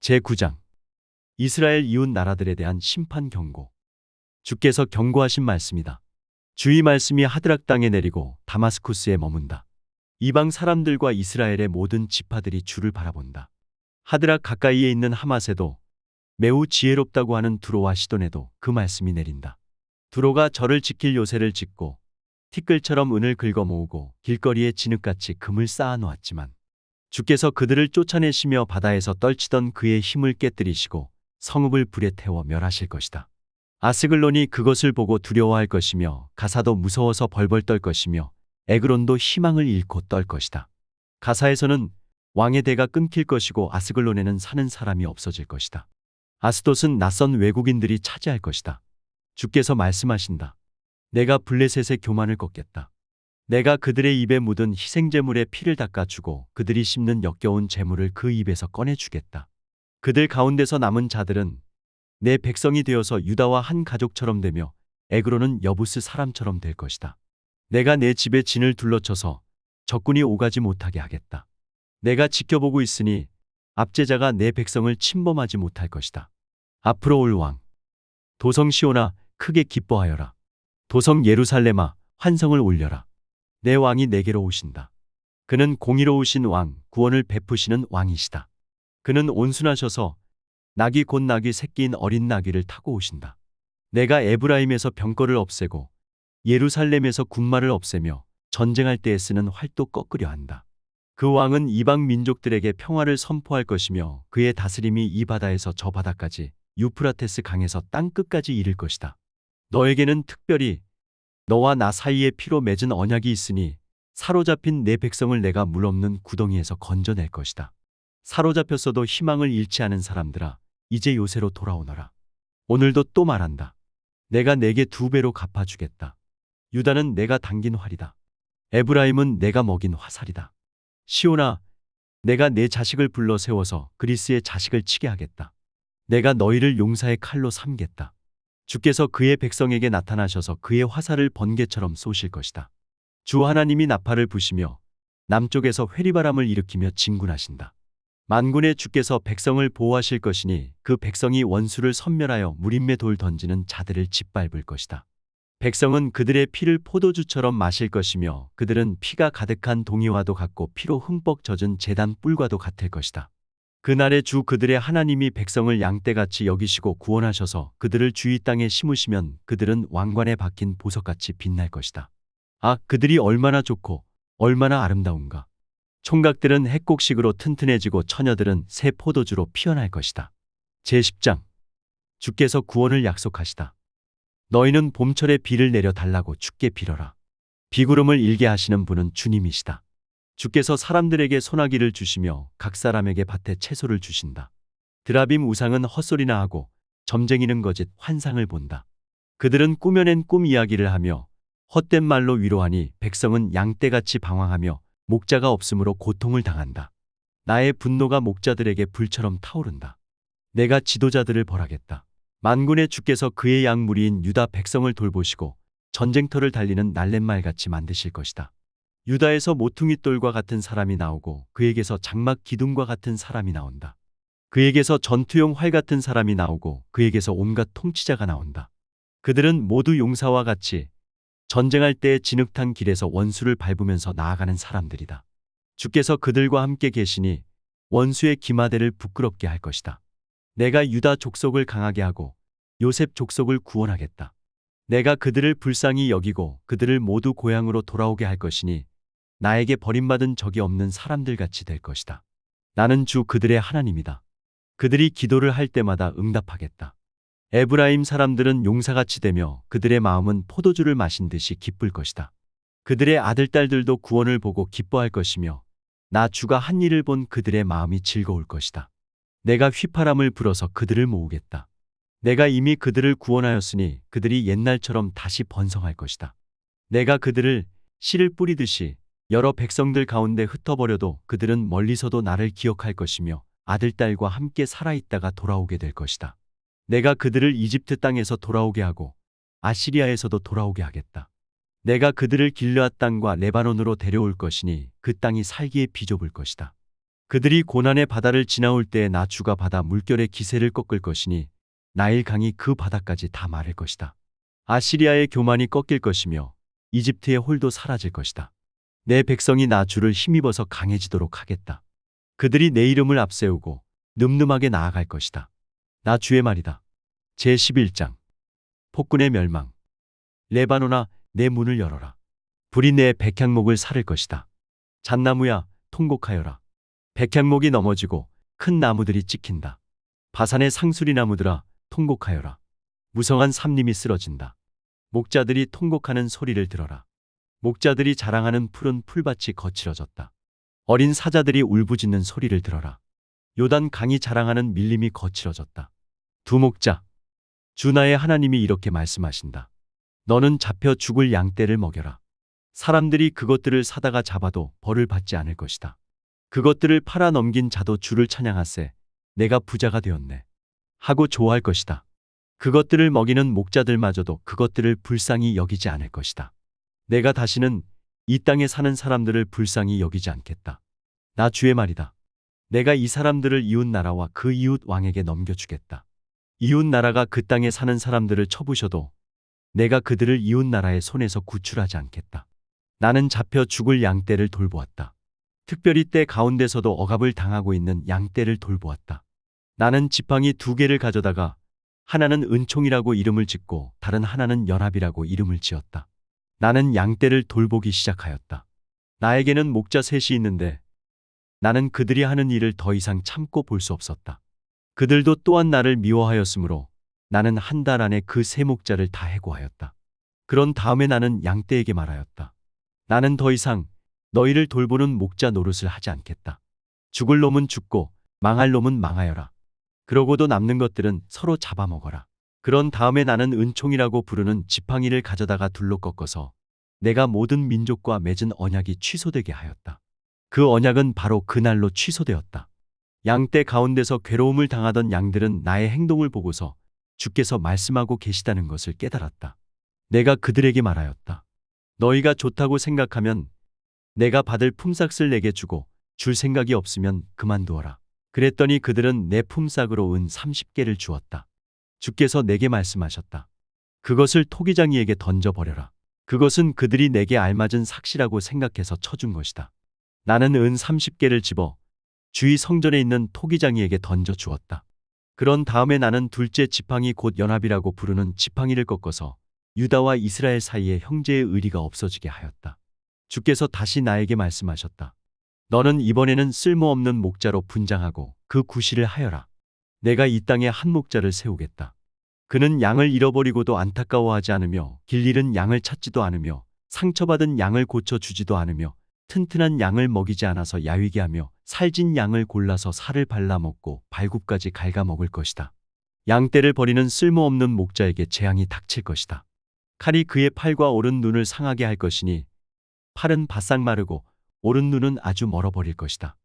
제9장 이스라엘 이웃 나라들에 대한 심판 경고. 주께서 경고하신 말씀이다. 주의 말씀이 하드락 땅에 내리고 다마스쿠스에 머문다. 이방 사람들과 이스라엘의 모든 지파들이 주를 바라본다. 하드락 가까이에 있는 하맛에도 매우 지혜롭다고 하는 두로와 시돈에도 그 말씀이 내린다. 두로가 저를 지킬 요새를 짓고 티끌처럼 은을 긁어 모으고 길거리에 진흙같이 금을 쌓아 놓았지만 주께서 그들을 쫓아내시며 바다에서 떨치던 그의 힘을 깨뜨리시고 성읍을 불에 태워 멸하실 것이다. 아스글론이 그것을 보고 두려워할 것이며 가사도 무서워서 벌벌 떨 것이며 에그론도 희망을 잃고 떨 것이다. 가사에서는 왕의 대가 끊길 것이고 아스글론에는 사는 사람이 없어질 것이다. 아스돗은 낯선 외국인들이 차지할 것이다. 주께서 말씀하신다. 내가 블레셋의 교만을 꺾겠다. 내가 그들의 입에 묻은 희생제물의 피를 닦아주고 그들이 씹는 역겨운 제물을 그 입에서 꺼내주겠다. 그들 가운데서 남은 자들은 내 백성이 되어서 유다와 한 가족처럼 되며 에그론은 여부스 사람처럼 될 것이다. 내가 내 집에 진을 둘러쳐서 적군이 오가지 못하게 하겠다. 내가 지켜보고 있으니 압제자가 내 백성을 침범하지 못할 것이다. 앞으로 올 왕 도성 시온아 크게 기뻐하여라. 도성 예루살렘아 환성을 올려라. 내 왕이 내게로 오신다. 그는 공의로우신 왕, 구원을 베푸시는 왕이시다. 그는 온순하셔서 낙이 곧 낙이 새끼인 어린 나귀를 타고 오신다. 내가 에브라임에서 병거를 없애고 예루살렘에서 군마를 없애며 전쟁할 때에 쓰는 활도 꺾으려 한다. 그 왕은 이방 민족들에게 평화를 선포할 것이며 그의 다스림이 이 바다에서 저 바다까지 유프라테스 강에서 땅 끝까지 이를 것이다. 너에게는 특별히 너와 나 사이에 피로 맺은 언약이 있으니 사로잡힌 내 백성을 내가 물없는 구덩이에서 건져낼 것이다. 사로잡혔어도 희망을 잃지 않은 사람들아 이제 요새로 돌아오너라. 오늘도 또 말한다. 내가 내게 2배로 갚아주겠다. 유다는 내가 당긴 활이다. 에브라임은 내가 먹인 화살이다. 시온아 내가 내 자식을 불러 세워서 그리스의 자식을 치게 하겠다. 내가 너희를 용사의 칼로 삼겠다. 주께서 그의 백성에게 나타나셔서 그의 화살을 번개처럼 쏘실 것이다. 주 하나님이 나팔을 부시며 남쪽에서 회리바람을 일으키며 진군하신다. 만군의 주께서 백성을 보호하실 것이니 그 백성이 원수를 섬멸하여 무림의 돌 던지는 자들을 짓밟을 것이다. 백성은 그들의 피를 포도주처럼 마실 것이며 그들은 피가 가득한 동이와도 같고 피로 흠뻑 젖은 제단 뿔과도 같을 것이다. 그날에 주 그들의 하나님이 백성을 양떼같이 여기시고 구원하셔서 그들을 주의 땅에 심으시면 그들은 왕관에 박힌 보석같이 빛날 것이다. 아, 그들이 얼마나 좋고 얼마나 아름다운가. 총각들은 핵곡식으로 튼튼해지고 처녀들은 새 포도주로 피어날 것이다. 제10장 주께서 구원을 약속하시다. 너희는 봄철에 비를 내려 달라고 주께 빌어라. 비구름을 일게 하시는 분은 주님이시다. 주께서 사람들에게 소나기를 주시며 각 사람에게 밭에 채소를 주신다. 드라빔 우상은 헛소리나 하고 점쟁이는 거짓 환상을 본다. 그들은 꾸며낸 꿈 이야기를 하며 헛된 말로 위로하니 백성은 양떼같이 방황하며 목자가 없으므로 고통을 당한다. 나의 분노가 목자들에게 불처럼 타오른다. 내가 지도자들을 벌하겠다. 만군의 주께서 그의 양무리인 유다 백성을 돌보시고 전쟁터를 달리는 날렛말같이 만드실 것이다. 유다에서 모퉁이돌과 같은 사람이 나오고 그에게서 장막 기둥과 같은 사람이 나온다. 그에게서 전투용 활 같은 사람이 나오고 그에게서 온갖 통치자가 나온다. 그들은 모두 용사와 같이 전쟁할 때 진흙탕 길에서 원수를 밟으면서 나아가는 사람들이다. 주께서 그들과 함께 계시니 원수의 기마대를 부끄럽게 할 것이다. 내가 유다 족속을 강하게 하고 요셉 족속을 구원하겠다. 내가 그들을 불쌍히 여기고 그들을 모두 고향으로 돌아오게 할 것이니 나에게 버림받은 적이 없는 사람들같이 될 것이다. 나는 주 그들의 하나님이다. 그들이 기도를 할 때마다 응답하겠다. 에브라임 사람들은 용사같이 되며 그들의 마음은 포도주를 마신 듯이 기쁠 것이다. 그들의 아들딸들도 구원을 보고 기뻐할 것이며 나 주가 한 일을 본 그들의 마음이 즐거울 것이다. 내가 휘파람을 불어서 그들을 모으겠다. 내가 이미 그들을 구원하였으니 그들이 옛날처럼 다시 번성할 것이다. 내가 그들을 씨를 뿌리듯이 여러 백성들 가운데 흩어버려도 그들은 멀리서도 나를 기억할 것이며 아들딸과 함께 살아있다가 돌아오게 될 것이다. 내가 그들을 이집트 땅에서 돌아오게 하고 아시리아에서도 돌아오게 하겠다. 내가 그들을 길르앗 땅과 레바논으로 데려올 것이니 그 땅이 살기에 비좁을 것이다. 그들이 고난의 바다를 지나올 때에 나 주가 바다 물결의 기세를 꺾을 것이니 나일 강이 그 바다까지 다 마를 것이다. 아시리아의 교만이 꺾일 것이며 이집트의 홀도 사라질 것이다. 내 백성이 나 주를 힘입어서 강해지도록 하겠다. 그들이 내 이름을 앞세우고 늠름하게 나아갈 것이다. 나 주의 말이다. 제11장 폭군의 멸망. 레바논아, 내 문을 열어라. 불이 내 백향목을 사를 것이다. 잣나무야, 통곡하여라. 백향목이 넘어지고 큰 나무들이 찍힌다. 바산의 상수리 나무들아, 통곡하여라. 무성한 삼림이 쓰러진다. 목자들이 통곡하는 소리를 들어라. 목자들이 자랑하는 푸른 풀밭이 거칠어졌다. 어린 사자들이 울부짖는 소리를 들어라. 요단 강이 자랑하는 밀림이 거칠어졌다. 두 목자, 주 나의 하나님이 이렇게 말씀하신다. 너는 잡혀 죽을 양떼를 먹여라. 사람들이 그것들을 사다가 잡아도 벌을 받지 않을 것이다. 그것들을 팔아 넘긴 자도 주를 찬양하세. 내가 부자가 되었네 하고 좋아할 것이다. 그것들을 먹이는 목자들마저도 그것들을 불쌍히 여기지 않을 것이다. 내가 다시는 이 땅에 사는 사람들을 불쌍히 여기지 않겠다. 나 주의 말이다. 내가 이 사람들을 이웃 나라와 그 이웃 왕에게 넘겨주겠다. 이웃 나라가 그 땅에 사는 사람들을 쳐부셔도 내가 그들을 이웃 나라의 손에서 구출하지 않겠다. 나는 잡혀 죽을 양떼를 돌보았다. 특별히 떼 가운데서도 억압을 당하고 있는 양떼를 돌보았다. 나는 지팡이 2개를 가져다가 하나는 은총이라고 이름을 짓고 다른 하나는 연합이라고 이름을 지었다. 나는 양떼를 돌보기 시작하였다. 나에게는 목자 3이 있는데 나는 그들이 하는 일을 더 이상 참고 볼 수 없었다. 그들도 또한 나를 미워하였으므로 나는 한 달 안에 그 3 목자를 다 해고하였다. 그런 다음에 나는 양떼에게 말하였다. 나는 더 이상 너희를 돌보는 목자 노릇을 하지 않겠다. 죽을 놈은 죽고 망할 놈은 망하여라. 그러고도 남는 것들은 서로 잡아먹어라. 그런 다음에 나는 은총이라고 부르는 지팡이를 가져다가 둘로 꺾어서 내가 모든 민족과 맺은 언약이 취소되게 하였다. 그 언약은 바로 그날로 취소되었다. 양떼 가운데서 괴로움을 당하던 양들은 나의 행동을 보고서 주께서 말씀하고 계시다는 것을 깨달았다. 내가 그들에게 말하였다. 너희가 좋다고 생각하면 내가 받을 품삯을 내게 주고 줄 생각이 없으면 그만두어라. 그랬더니 그들은 내 품삯으로 은 30개를 주었다. 주께서 내게 말씀하셨다. 그것을 토기장이에게 던져버려라. 그것은 그들이 내게 알맞은 삭시라고 생각해서 쳐준 것이다. 나는 은 30개를 집어 주의 성전에 있는 토기장이에게 던져 주었다. 그런 다음에 나는 둘째 지팡이 곧 연합이라고 부르는 지팡이를 꺾어서 유다와 이스라엘 사이에 형제의 의리가 없어지게 하였다. 주께서 다시 나에게 말씀하셨다. 너는 이번에는 쓸모없는 목자로 분장하고 그 구실을 하여라. 내가 이 땅에 한 목자를 세우겠다. 그는 양을 잃어버리고도 안타까워하지 않으며 길 잃은 양을 찾지도 않으며 상처받은 양을 고쳐주지도 않으며 튼튼한 양을 먹이지 않아서 야위게 하며 살진 양을 골라서 살을 발라먹고 발굽까지 갉아먹을 것이다. 양떼를 버리는 쓸모없는 목자에게 재앙이 닥칠 것이다. 칼이 그의 팔과 오른 눈을 상하게 할 것이니 팔은 바싹 마르고 오른 눈은 아주 멀어버릴 것이다.